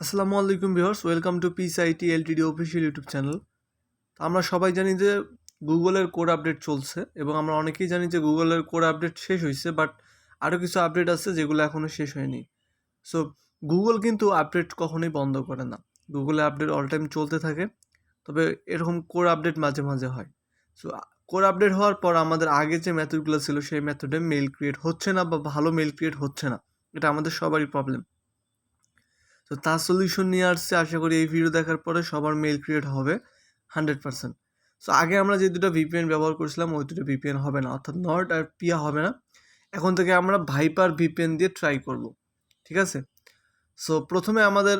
আসসালামু আলাইকুম viewers, welcome to piece IT Ltd official YouTube channel. আমরা সবাই জানি যে গুগলের কোড আপডেট চলছে এবং আমরা অনেকেই জানি যে গুগলের কোড আপডেট শেষ হয়েছে, বাট আরও কিছু আপডেট আছে যেগুলো এখনও শেষ হয়নি। সো গুগল কিন্তু আপডেট কখনোই বন্ধ করে না, গুগলের আপডেট অল টাইম চলতে থাকে। তবে এরকম কোড আপডেট মাঝে মাঝে হয়। সো কোড আপডেট হওয়ার পর আমাদের আগে যে মেথডগুলো ছিল সেই মেথডে মেল ক্রিয়েট হচ্ছে না বা ভালো মেল ক্রিয়েট হচ্ছে না, এটা আমাদের সবারই প্রবলেম। তো তার সলিউশন নিয়ে আসছে, আশা করি এই ভিডিও দেখার পরে সবার মেল ক্রিয়েট হবে 100%। সো আগে আমরা যে দুটো ভিপিএন ব্যবহার করছিলাম ওই দুটো ভিপিএন হবে না, অর্থাৎ নট আর পিয়া হবে না। এখন থেকে আমরা ভাইপার ভিপিএন দিয়ে ট্রাই করব, ঠিক আছে? সো প্রথমে আমাদের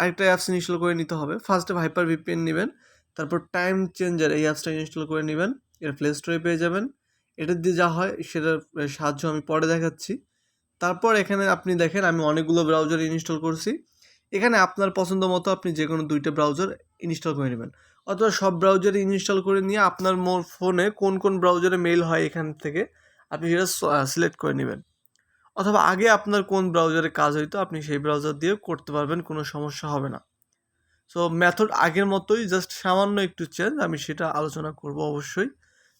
আরেকটা অ্যাপস ইনস্টল করে নিতে হবে। ফার্স্টে ভাইপার ভিপিএন নেবেন, তারপর টাইম চেঞ্জার এই অ্যাপসটা ইনস্টল করে নেবেন। এর প্লে স্টোরে পেয়ে যাবেন। এটা দিয়ে যা হয় সেটার সাহায্য আমি পরে দেখাচ্ছি। তারপর এখানে আপনি দেখেন আমি অনেকগুলো ব্রাউজার ইনস্টল করছি। এখানে আপনার পছন্দ মতো আপনি যে কোনো দুইটা ব্রাউজার ইনস্টল করে নেবেন, অথবা সব ব্রাউজারে ইনস্টল করে নিয়ে আপনার ফোনে কোন কোন ব্রাউজারে মেল হয় এখান থেকে আপনি সেটা সিলেক্ট করে নেবেন, অথবা আগে আপনার কোন ব্রাউজারে কাজ হইতো আপনি সেই ব্রাউজার দিয়ে করতে পারবেন, কোনো সমস্যা হবে না। সো মেথড আগের মতোই, জাস্ট সামান্য একটু চেঞ্জ, আমি সেটা আলোচনা করব অবশ্যই।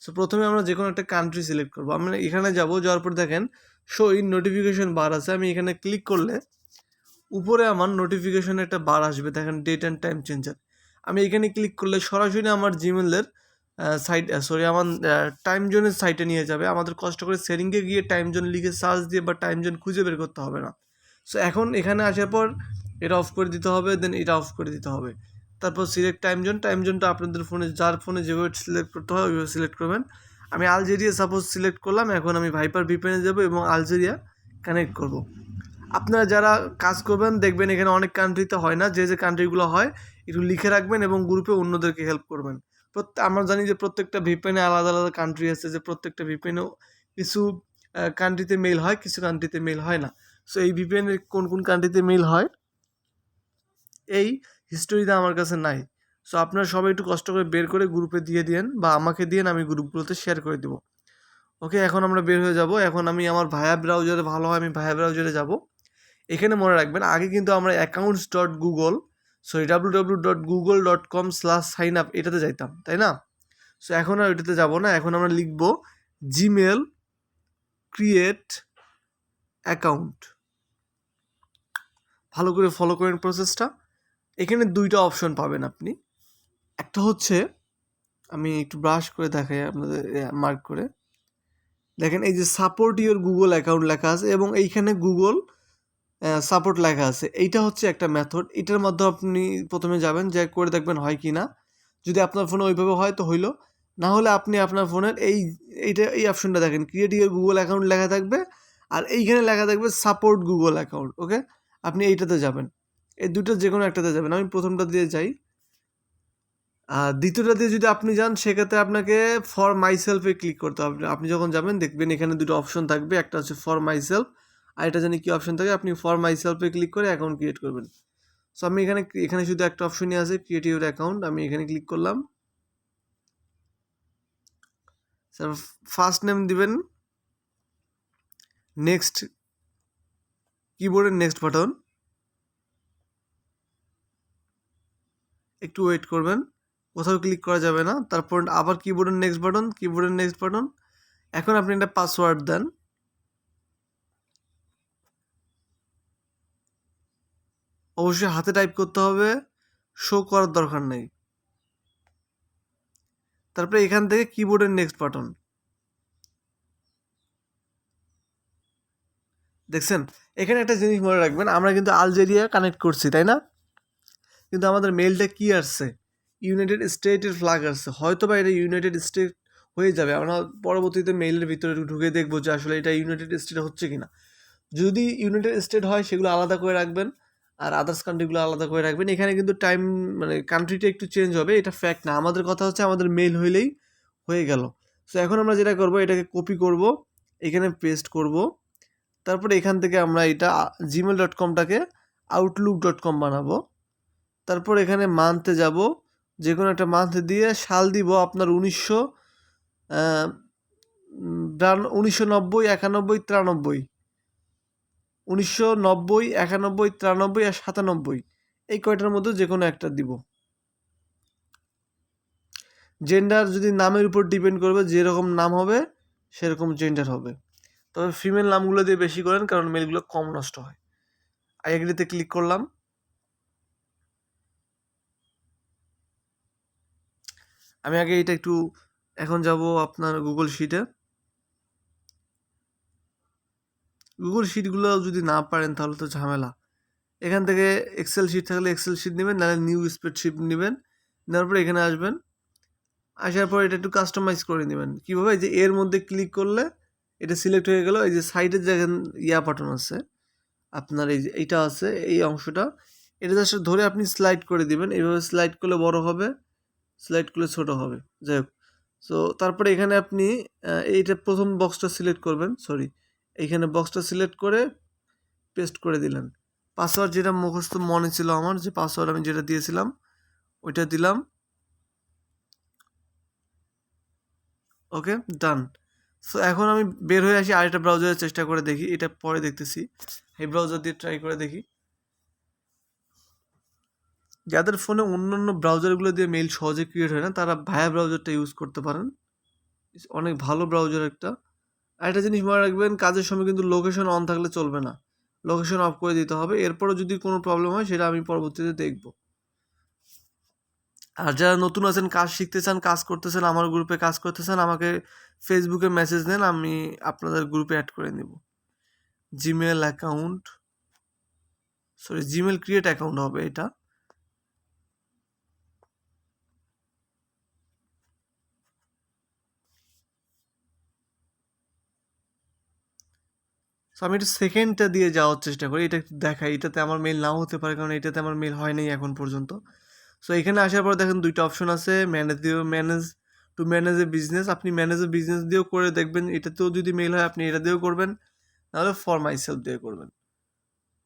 সো প্রথমে আমরা যে কোনো একটা কান্ট্রি সিলেক্ট করবো। আমরা এখানে যাওয়ার পর দেখেন শো ইন নোটিফিকেশন বার আছে, আমি এখানে ক্লিক করলে উপরে আমার নোটিফিকেশনে একটা বার আসবে, দেখেন ডেট অ্যান্ড টাইম চেঞ্জার। আমি এখানে ক্লিক করলে সরাসরি আমার জিমেলের আমার টাইম জোনের সাইটে নিয়ে যাবে। আমাদের কষ্ট করে সেটিংয়ে গিয়ে টাইম জোন লিখে সার্চ দিয়ে বা টাইম জোন খুঁজে বের করতে হবে না। সো এখন এখানে আসার পর এটা অফ করে দিতে হবে, দেন এটা অফ করে দিতে হবে। তারপর সিলেক্ট টাইম জোনটা আপনাদের ফোনে, যার ফোনে যেভাবে সিলেক্ট করতে হয় ওইভাবে সিলেক্ট করবেন। আমি আলজেরিয়া সাপোজ সিলেক্ট করলাম। এখন আমি ভাইপার ভিপিএনে যাব এবং আলজেরিয়া কানেক্ট করব। আপনারা যারা কাজ করবেন দেখবেন এখানে অনেক কান্ট্রিতে হয় না, যে যে কান্ট্রিগুলো হয় একটু লিখে রাখবেন এবং গ্রুপে অন্যদেরকে হেল্প করবেন। আমরা জানি যে প্রত্যেকটা ভিপিএনে আলাদা আলাদা কান্ট্রি আছে, যে প্রত্যেকটা ভিপিএনেও কিছু কান্ট্রিতে মেল হয়, কিছু কান্ট্রিতে মেল হয় না। সো এই ভিপিএনের কোন কোন কান্ট্রিতে মেল হয় এই হিস্টোরিটা আমার কাছে নাই। সো আপনারা সবাই একটু কষ্ট করে বের করে গ্রুপে দিয়ে দিন বা আমাকে দিন, আমি গ্রুপগুলোতে শেয়ার করে দেবো। ওকে, এখন আমরা বের হয়ে যাব। এখন আমি আমার ভায়া ব্রাউজারে, ভালো হয় আমি ভায়া ব্রাউজারে যাব। এখানে মনে রাখবেন আগে কিন্তু আমরা accounts.google.com/signup এটাতে যাইতাম, তাই না? সো এখন আর ওইটাতে যাব না, এখন আমরা লিখব জিমেল ক্রিয়েট অ্যাকাউন্ট। ভালো করে ফলো করেন প্রসেসটা। এখানে দুইটা অপশন পাবেন আপনি। একটা হচ্ছে, আমি একটু ব্রাশ করে দেখাই আপনাদের, মার্ক করে দেখেন এই যে সাপোর্ট ইওর গুগল অ্যাকাউন্ট লেখা আছে এবং এইখানে গুগল সাপোর্ট লেখা আছে। এইটা হচ্ছে একটা মেথড। এটার মাধ্যমে আপনি প্রথমে যাবেন, যে করে দেখবেন হয় কি না। যদি আপনার ফোনে ওইভাবে হয় তো হইলো, না হলে আপনি আপনার ফোনের এই অপশনটা দেখেন, ক্রিয়েট ইওর গুগল অ্যাকাউন্ট লেখা থাকবে আর এইখানে লেখা থাকবে সাপোর্ট গুগল অ্যাকাউন্ট। ওকে, আপনি এইটাতে যাবেন, এই দুটো যে কোনো একটাতে যাবেন। আমি প্রথমটা দিয়ে যাই। দ্বিতীয়টা দিয়ে যদি আপনি যান সেক্ষেত্রে আপনাকে ফর মাইসেলফে ক্লিক করতে হবে। আপনি যখন যাবেন দেখবেন এখানে দুটো অপশন থাকবে, একটা হচ্ছে ফর মাইসেলফ আর এটা জানি কি অপশন থাকে। আপনি ফর মাইসেলফে ক্লিক করে অ্যাকাউন্ট ক্রিয়েট করবেন। সো আমি এখানে শুধু একটা অপশনই আছে, ক্রিয়েট ইউর অ্যাকাউন্ট। আমি এখানে ক্লিক করলাম। স্যার ফার্স্ট নেম দিবেন, নেক্সট, কিবোর্ডের নেক্সট বাটন, একটু ওয়েট করবেন, কোথাও ক্লিক করা যাবে না। তারপর আবার কিবোর্ডের নেক্সট বাটন। এখন আপনি একটা পাসওয়ার্ড দেন। অবশ্যই হাতে টাইপ করতে হবে, শো করার দরকার নেই। তারপরে এখান থেকে কিবোর্ডের নেক্সট বাটন দেখছেন। এখানে একটা জিনিস মনে রাখবেন, আমরা কিন্তু আলজেরিয়া কানেক্ট করছি, তাই না? কিন্তু আমাদের মেলটা কি আসছে? ইউনাইটেড স্টেটের ফ্ল্যাগ আসছে। হয়তো বা এটা ইউনাইটেড স্টেট হয়ে যাবে, আমরা পরবর্তীতে মেইলের ভিতরে ঢুকে দেখবো যে আসলে এটা ইউনাইটেড স্টেট হচ্ছে কিনা। যদি ইউনাইটেড স্টেট হয় সেগুলো আলাদা করে রাখবেন, আর আদার্স কান্ট্রিগুলো আলাদা করে রাখবেন। এখানে কিন্তু টাইম মানে কান্ট্রিটা একটু চেঞ্জ হবে, এটা ফ্যাক্ট না। আমাদের কথা হচ্ছে আমাদের মেল হইলেই হয়ে গেল। সো এখন আমরা যেটা করব, এটাকে কপি করব, এখানে পেস্ট করব। তারপরে এখান থেকে আমরা এটা gmail.com-টাকে outlook.com বানাবো। তারপর এখানে মান্থে যাব, যে কোনো একটা মান্থ দিয়ে সাল দিব আপনার 1990, 91, 93, 1990, 91, 93 আর 97। এই কয়টার মধ্যে যে কোনো একটা দিব। জেন্ডার যদি নামের উপর ডিপেন্ড করবে, যেরকম নাম হবে সেরকম জেন্ডার হবে। তবে ফিমেল নামগুলো দিয়ে বেশি করেন, কারণ মেলগুলো কম নষ্ট হয়। আই এগ্রিতে ক্লিক করলাম। আমি আগে এটা একটু, এখন যাব আপনার গুগল শিটে। গুগল শিটগুলো যদি না পারেন তাহলে তো ঝামেলা। এখান থেকে এক্সেল শিট থাকলে এক্সেল শিট নেবেন, নাহলে নিউ স্প্রেডশিট নেবেন। নেওয়ার পরে এখানে আসবেন, আসার পর এটা একটু কাস্টমাইজ করে নেবেন। কীভাবে? যে এর মধ্যে ক্লিক করলে এটা সিলেক্ট হয়ে গেল। এই যে সাইডের যেখানে বাটন আছে আপনার, এই যে এইটা আছে, এই অংশটা, এটা জাস্ট ধরে আপনি স্লাইড করে দিবেন। এইভাবে স্লাইড করলে বড় হবে, স্লাইড করলে ছোট হবে। যাই হোক, সো তারপরে এখানে আপনি এইটা প্রথম বক্সটা সিলেক্ট করবেন, সরি, এইখানে বক্সটা সিলেক্ট করে পেস্ট করে দিলেন। পাসওয়ার্ড যেটা মুখস্থ মনে ছিল আমার, যে পাসওয়ার্ড আমি যেটা দিয়েছিলাম ওইটা দিলাম। ওকে, ডান। সো এখন আমি বের হয়ে আসি, আরেকটা ব্রাউজারের চেষ্টা করে দেখি, এটা পরে দেখতেছি। এই ব্রাউজার দিয়ে ট্রাই করে দেখি। যাদের ফোনে অন্যান্য ব্রাউজারগুলো দিয়ে মেইল সহজে ক্রিয়েট হয় না, তারা ভায়া ব্রাউজারটা ইউজ করতে পারেন। অনেক ভালো ব্রাউজার একটা। আরেকটা জিনিস মনে রাখবেন, কাজের সময় কিন্তু লোকেশন অন থাকলে চলবে না, লোকেশন অফ করে দিতে হবে। এরপরও যদি কোনো প্রবলেম হয় সেটা আমি পরবর্তীতে দেখব। আর যারা নতুন আছেন, কাজ শিখতে চান, কাজ করতেছেন, আমার গ্রুপে কাজ করতেছেন, আমাকে ফেসবুকে মেসেজ দেন, আমি আপনাদের গ্রুপে অ্যাড করে নেব। Gmail account, sorry, Gmail create account হবে এটা। সো আমি একটু সেকেন্ডটা দিয়ে যাওয়ার চেষ্টা করি, এটা একটু দেখাই। এটাতে আমার মেল নাও হতে পারে, কারণ এটাতে আমার মেল হয় নাই এখন পর্যন্ত। সো এখানে আসার পর দেখেন দুইটা অপশন আছে, ম্যানেজ এ বিজনেস। আপনি ম্যানেজ এ বিজনেস দিয়েও করে দেখবেন, এটাতেও যদি মেল হয় আপনি এটা দিয়েও করবেন, নাহলে ফর মাই সেলফ দিয়ে করবেন।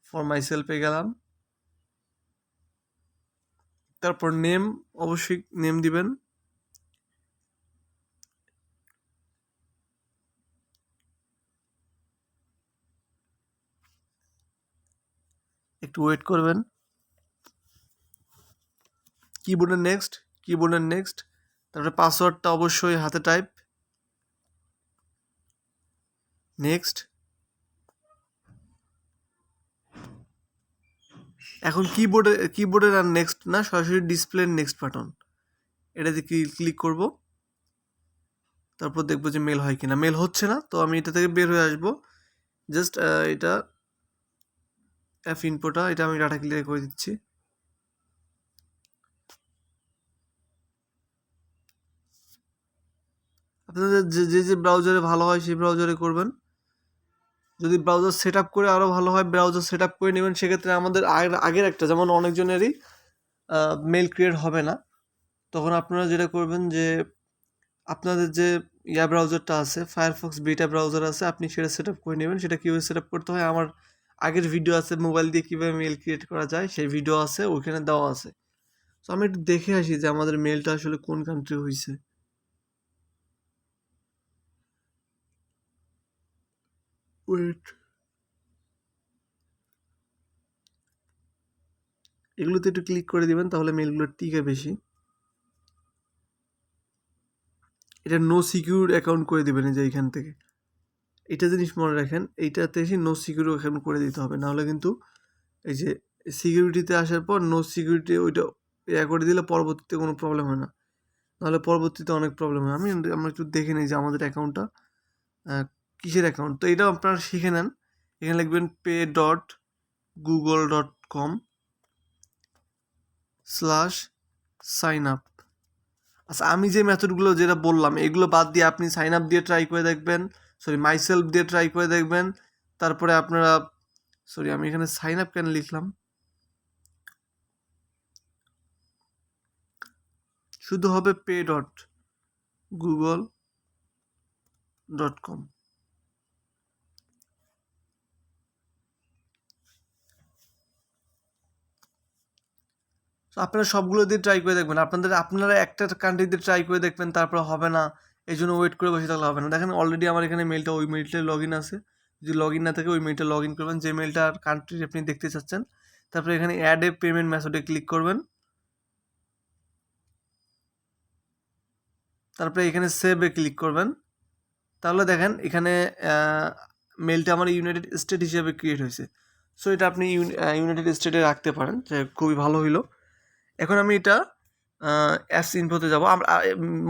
ফর মাই সেলফে গেলাম, তারপর নেম, অবশ্যই নেম দিবেন। একটু ওয়েট করবেন। কিবোর্ডের নেক্সট, তারপরে পাসওয়ার্ডটা অবশ্যই হাতে টাইপ, নেক্সট। এখন কিবোর্ডের আর নেক্সট না, সরাসরি ডিসপ্লের নেক্সট বাটন, এটাতে ক্লিক করব। তারপর দেখবো যে মেল হয় কিনা। মেল হচ্ছে না, তো আমি এটা থেকে বের হয়ে আসবো। জাস্ট এটা অ্যাপ ইনপোটা, এটা আমি ডাটা ক্লিয়ার করে দিচ্ছি। আপনাদের যে ব্রাউজারে ভালো হয় সেই ব্রাউজারে করবেন। যদি ব্রাউজার সেট আপ করে আরও ভালো হয়, ব্রাউজার সেট আপ করে নেবেন। সেক্ষেত্রে আমাদের আগের একটা, যেমন অনেকজনেরই মেল ক্রিয়েট হবে না, তখন আপনারা যেটা করবেন যে আপনাদের যে ব্রাউজারটা আছে, ফায়ারফক্স বিটা ব্রাউজার আছে, আপনি সেটা সেট আপ করে নেবেন। সেটা কীভাবে সেট আপ করতে হয়, আমার আগের ভিডিও আছে, মোবাইল দিয়ে কীভাবে মেল ক্রিয়েট করা যায় সেই ভিডিও আছে, ওইখানে দেওয়া আছে। তো আমি একটু দেখে আসি যে আমাদের মেলটা আসলে কোন কান্ট্রি হয়েছে। ওয়েট, এগুলোতে একটু ক্লিক করে দিবেন, তাহলে মেলগুলো টিকে বেশি। এটা নো সিকিউর অ্যাকাউন্ট করে দিবেন, এই যে এইখান থেকে। এটা জিনিস মনে রাখেন, এইটাতে এসে নো সিকিউর অ্যাকাউন্ট করে দিতে হবে, নাহলে কিন্তু এই যে সিকিউরিটিতে আসার পর নো সিকিউরিটি ওইটা করে দিলে পরবর্তীতে কোনো প্রবলেম হয় না, নাহলে পরবর্তীতে অনেক প্রবলেম হয়। আমরা একটু দেখে নিই যে আমাদের অ্যাকাউন্টটা কিসের অ্যাকাউন্ট। তো এটা আপনারা শিখে নেন। এখানে লিখবেন pay.google.com/sign up। আচ্ছা, আমি যে মেথডগুলো যেটা বললাম এগুলো বাদ দিয়ে আপনি সাইন আপ দিয়ে ট্রাই করে দেখবেন, সরি, মাইসেলফ দিয়ে ট্রাই করে দেখবেন। তারপরে আপনারা, সরি, আমি এখানে সাইন আপ কেন লিখলাম, শুধু হবে pay.google.com। আপনারা সবগুলো দিয়ে ট্রাই করে দেখবেন। আপনারা একটা কান্ট্রি দিয়ে ট্রাই করে দেখবেন, তারপর হবে না, এই জন্য ওয়েট করে বসে থাকলে হবে না। দেখেন অলরেডি আমার এখানে মেলটা, ওই মেলটায় লগ ইন আছে। যদি লগ ইন না থাকে ওই মেলটা লগ ইন করবেন, যে মেলটা কান্ট্রি আপনি দেখতে চাচ্ছেন, তারপরে এখানে অ্যাড এ পেমেন্ট মেথডে ক্লিক করবেন, তারপরে এখানে সেভে ক্লিক করবেন। তাহলে দেখেন এখানে মেলটা আমার ইউনাইটেড স্টেট হিসেবে ক্রিয়েট হয়েছে। সো এটা আপনি ইউনাইটেড স্টেটে রাখতে পারেন, যে খুবই ভালো হইলো। এখন আমি এটা অ্যাপস ইনফোতে যাবো।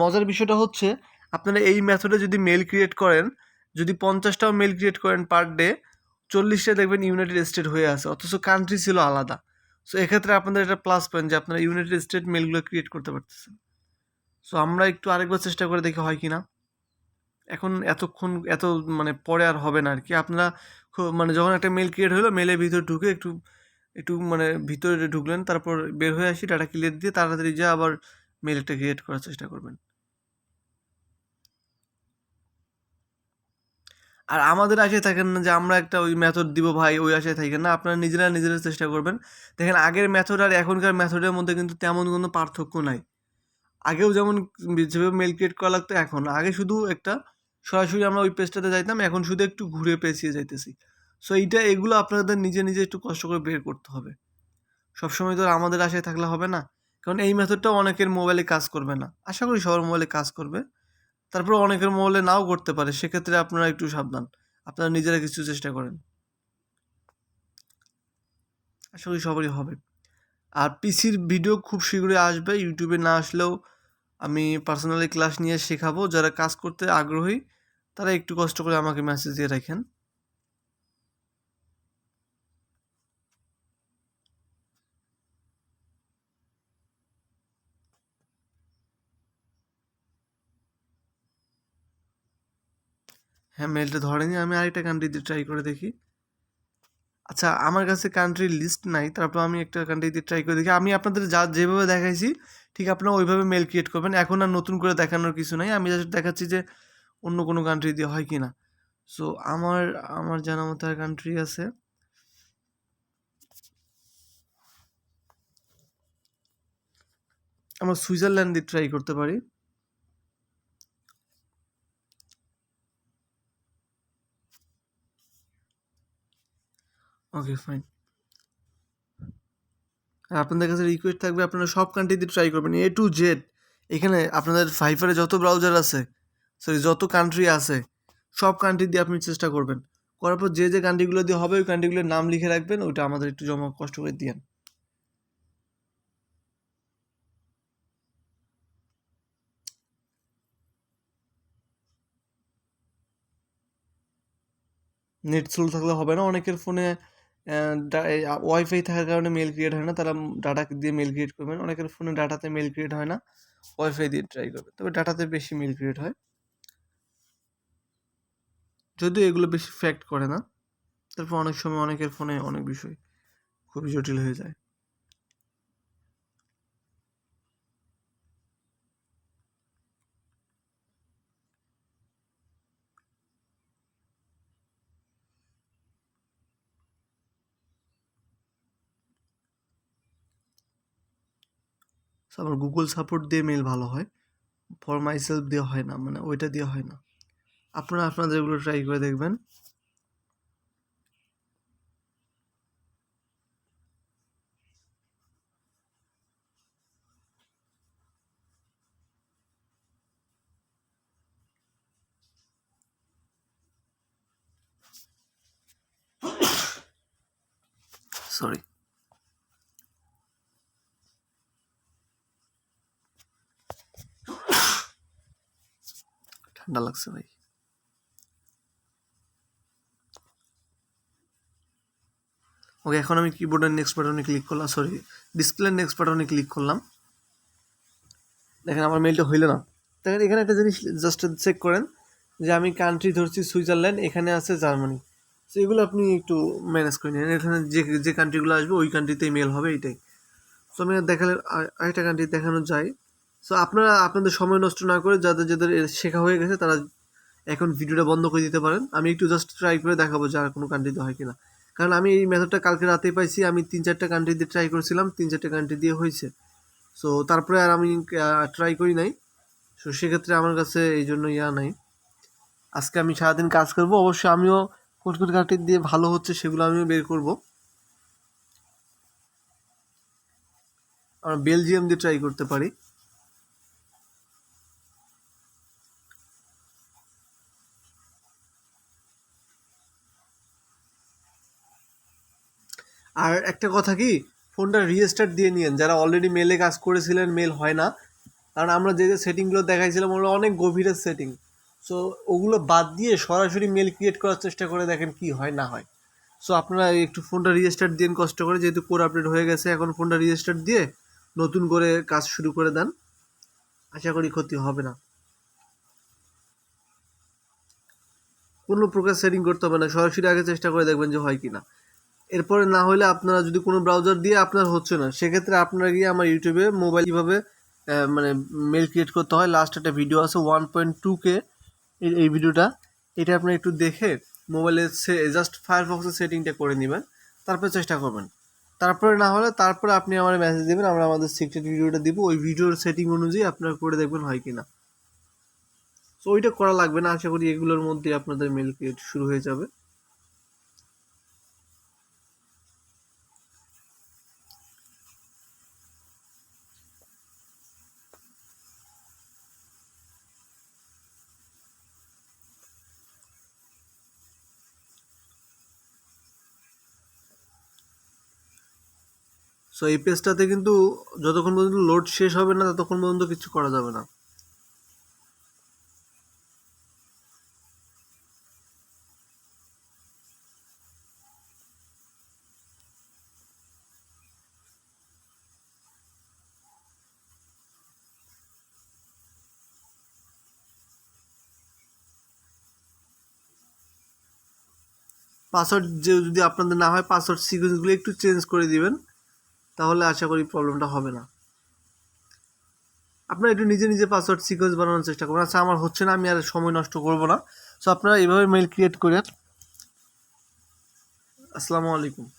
মজার বিষয়টা হচ্ছে, আপনারা এই মেথডে যদি মেল ক্রিয়েট করেন, যদি 50টাও মেল ক্রিয়েট করেন পার ডে, 40টা দেখবেন ইউনাইটেড স্টেট হয়ে আছে, অথচ কান্ট্রি ছিল আলাদা। সো এক্ষেত্রে আপনাদের এটা প্লাস পয়েন্ট যে আপনারা ইউনাইটেড স্টেট মেলগুলো ক্রিয়েট করতে পারতেছেন। সো আমরা একটু আরেকবার চেষ্টা করে দেখি হয় কি না। এখন এতক্ষণ এত মানে পরে আর হবে না আর কি। আপনারা মানে যখন একটা মেল ক্রিয়েট হলো, মেলের ভিতরে ঢুকে একটু একটু মানে ভিতরে ঢুকলেন, তারপর বের হয়ে আসি, ডাটা ক্লিয়ার দিয়ে তাড়াতাড়ি যা আবার মেলটা ক্রিয়েট করার চেষ্টা করবেন। আর আমাদের আশায় থাকেন না যে আমরা একটা ওই মেথড দিব ভাই, ওই আশায় থাকেন না, আপনারা নিজেরা নিজেরা চেষ্টা করবেন। দেখেন আগের মেথড আর এখনকার মেথডের মধ্যে কিন্তু তেমন কোনো পার্থক্য নাই। আগেও যেমন যেভাবে মেল ক্রিয়েট করা লাগতো, এখন আগে শুধু একটা সরাসরি আমরা ওই পেজটাতে যাইতাম, এখন শুধু একটু ঘুরে পেঁচিয়ে যাইতেছি। সো এগুলো আপনাদের নিজে নিজে একটু কষ্ট করে বের করতে হবে। সবসময় তো আমাদের আশায় থাকলে হবে না, কারণ এই মেথডটাও অনেকের মোবাইলে কাজ করবে না। আশা করি সবার মোবাইলে কাজ করবে, তারপরে অনেকের মোবাইলে নাও করতে পারে। সেক্ষেত্রে আপনারা একটু সাবধান, আপনারা নিজেরা কিছু চেষ্টা করেন, আশা করি সবারই হবে। আর পিসির ভিডিও খুব শীঘ্রই আসবে, ইউটিউবে না আসলেও আমি পার্সোনালি ক্লাস নিয়ে শেখাবো। যারা কাজ করতে আগ্রহী তারা একটু কষ্ট করে আমাকে মেসেজ দিয়ে রাখেন। হ্যাঁ, মেলটা ধরেনি, আমি আরেকটা কান্ট্রিতে ট্রাই করে দেখি। আচ্ছা, আমার কাছে কান্ট্রির লিস্ট নাই, তারপর আমি একটা কান্ট্রিতে ট্রাই করে দেখি। আমি আপনাদের যেভাবে দেখাইছি ঠিক আপনারা ওইভাবে মেল ক্রিয়েট করবেন। এখন আর নতুন করে দেখানোর কিছু নাই, আমি জাস্ট দেখাচ্ছি যে অন্য কোনো কান্ট্রি দিয়ে হয় কি না। সো আমার আমার জানা মতো আর কান্ট্রি আছে, আমরা সুইজারল্যান্ড দিয়ে ট্রাই করতে পারি। ওকে, ফাইন। আর আপনাদের কাছে রিকোয়েস্ট থাকবে, আপনারা সব কান্ট্রিতে ট্রাই করবেন, এ টু জেড। এখানে আপনাদের ফাইফারে যত ব্রাউজার আছে, সরি যত কান্ট্রি আছে, সব কান্ট্রি দিয়ে আপনি চেষ্টা করবেন। করার পর যে যে কান্ট্রিগুলো দিয়ে হবে ওই কান্ট্রিগুলোর নাম লিখে রাখবেন, ওইটা আমাদের একটু জমা কষ্ট করে দিয়েন। নেট স্লো থাকলে হবে না, অনেকের ফোনে ওয়াইফাই থাকার কারণে মেল ক্রিয়েট হয় না, তারা ডাটা দিয়ে মেল ক্রিয়েট করবেন। অনেকের ফোনে ডাটাতে মেল ক্রিয়েট হয় না, ওয়াইফাই দিয়ে ট্রাই করবে, তবে ডাটাতে বেশি মেল ক্রিয়েট হয়, যদিও এগুলো বেশি ফ্যাক্ট করে না। তারপর অনেক সময় অনেকের ফোনে অনেক বিষয় খুবই জটিল হয়ে যায়। আবার গুগল সাপোর্ট দিয়ে মেল ভালো হয়, ফর মাইসেলফ দিয়ে হয় না, মানে ওইটা দিয়ে হয় না। আপনারা আপনাদের এগুলো ট্রাই করে দেখবেন। সরি, ঠান্ডা লাগছে ভাই। ওকে, এখন আমি কিবোর্ডের নেক্সট বাটনে ক্লিক করলাম, সরি ডিসপ্লের নেক্সট বাটনে ক্লিক করলাম। দেখেন আমার মেলটা হইল না। দেখেন এখানে একটা জিনিস জাস্ট চেক করেন, যে আমি কান্ট্রি ধরছি সুইজারল্যান্ড, এখানে আছে জার্মানি। সো এগুলো আপনি একটু ম্যানেজ করে নিন, এখানে যে যে কান্ট্রিগুলো আসবে ওই কান্ট্রিতেই মেল হবে, এইটাই। সো আমি দেখালে আরেকটা কান্ট্রি দেখানো যায়। সো আপনারা আপনাদের সময় নষ্ট না করে, যাদের যাদের শেখা হয়ে গেছে তারা এখন ভিডিওটা বন্ধ করে দিতে পারেন। আমি একটু জাস্ট ট্রাই করে দেখাবো যে আর কোনো কান্ট্রিতে হয় কিনা, কারণ আমি এই মেথডটা কালকে রাতেই পাইছি। আমি 3-4টা কান্ট্রি দিয়ে ট্রাই করেছিলাম, 3-4টে কান্ট্রি দিয়ে হয়েছে। সো তারপরে আর আমি ট্রাই করি নাই। সো সেক্ষেত্রে আমার কাছে এই জন্য নাই। আজকে আমি সারাদিন কাজ করবো, অবশ্যই আমিও কোন কোন কান্ট্রি দিয়ে ভালো হচ্ছে সেগুলো আমিও বের করব। আমরা বেলজিয়াম দিয়ে ট্রাই করতে পারি। আর একটা কথা কি, ফোনটা রিস্টার্ট দিয়ে নিয়েন যারা অলরেডি মেলে কাজ করেছিলেন, মেল হয় না। কারণ আমরা যে যে সেটিংগুলো দেখাইছিলাম ওগুলো অনেক গভীরের সেটিং। সো ওগুলো বাদ দিয়ে সরাসরি মেল ক্রিয়েট করার চেষ্টা করে দেখেন কি হয় না হয়। সো আপনারা একটু ফোনটা রিস্টার্ট দিন কষ্ট করে, যেহেতু কোর আপডেট হয়ে গেছে। এখন ফোনটা রিস্টার্ট দিয়ে নতুন করে কাজ শুরু করে দেন, আশা করি ক্ষতি হবে না। কোনো প্রকার সেটিং করতে হবে না, সরাসরি আগে চেষ্টা করে দেখবেন যে হয় কি না। এরপরে না হলে আপনারা যদি কোনো ব্রাউজার দিয়ে আপনার হচ্ছে না, সেক্ষেত্রে আপনারা গিয়ে আমার ইউটিউবে মোবাইল কীভাবে মানে মেল ক্রিয়েট করতে হয় লাস্ট একটা ভিডিও আছে 1.2K, এই ভিডিওটা, এটা আপনারা একটু দেখে মোবাইলে জাস্ট ফায়ারফক্সের সেটিংটা করে নেবেন, তারপরে চেষ্টা করবেন। তারপরে না হলে তারপরে আপনি আমার মেসেজ দেবেন, আমরা আমাদের সিক্রেট ভিডিওটা দিব, ওই ভিডিওর সেটিং অনুযায়ী আপনারা করে দেখবেন হয় কি না। সো ওইটা করা লাগবে না, আশা করি এগুলোর মধ্যে আপনাদের মেল ক্রিয়েট শুরু হয়ে যাবে। সো এই পেজটাতে কিন্তু যতক্ষণ পর্যন্ত লোড শেষ হবে না ততক্ষণ পর্যন্ত কিছু করা যাবে না। পাসওয়ার্ড যে যদি আপনাদের না হয়, পাসওয়ার্ড সিকোয়েন্সগুলো একটু চেঞ্জ করে দিবেন, তাহলে আশা করি প্রবলেমটা হবে না। আপনারা একটু নিজে নিজে পাসওয়ার্ড সিকোয়েন্স বানানোর চেষ্টা করবেন। আচ্ছা আমার হচ্ছে না, আমি আর সময় নষ্ট করব না। সো আপনারা এইভাবে মেইল ক্রিয়েট করেন। আসসালামু আলাইকুম।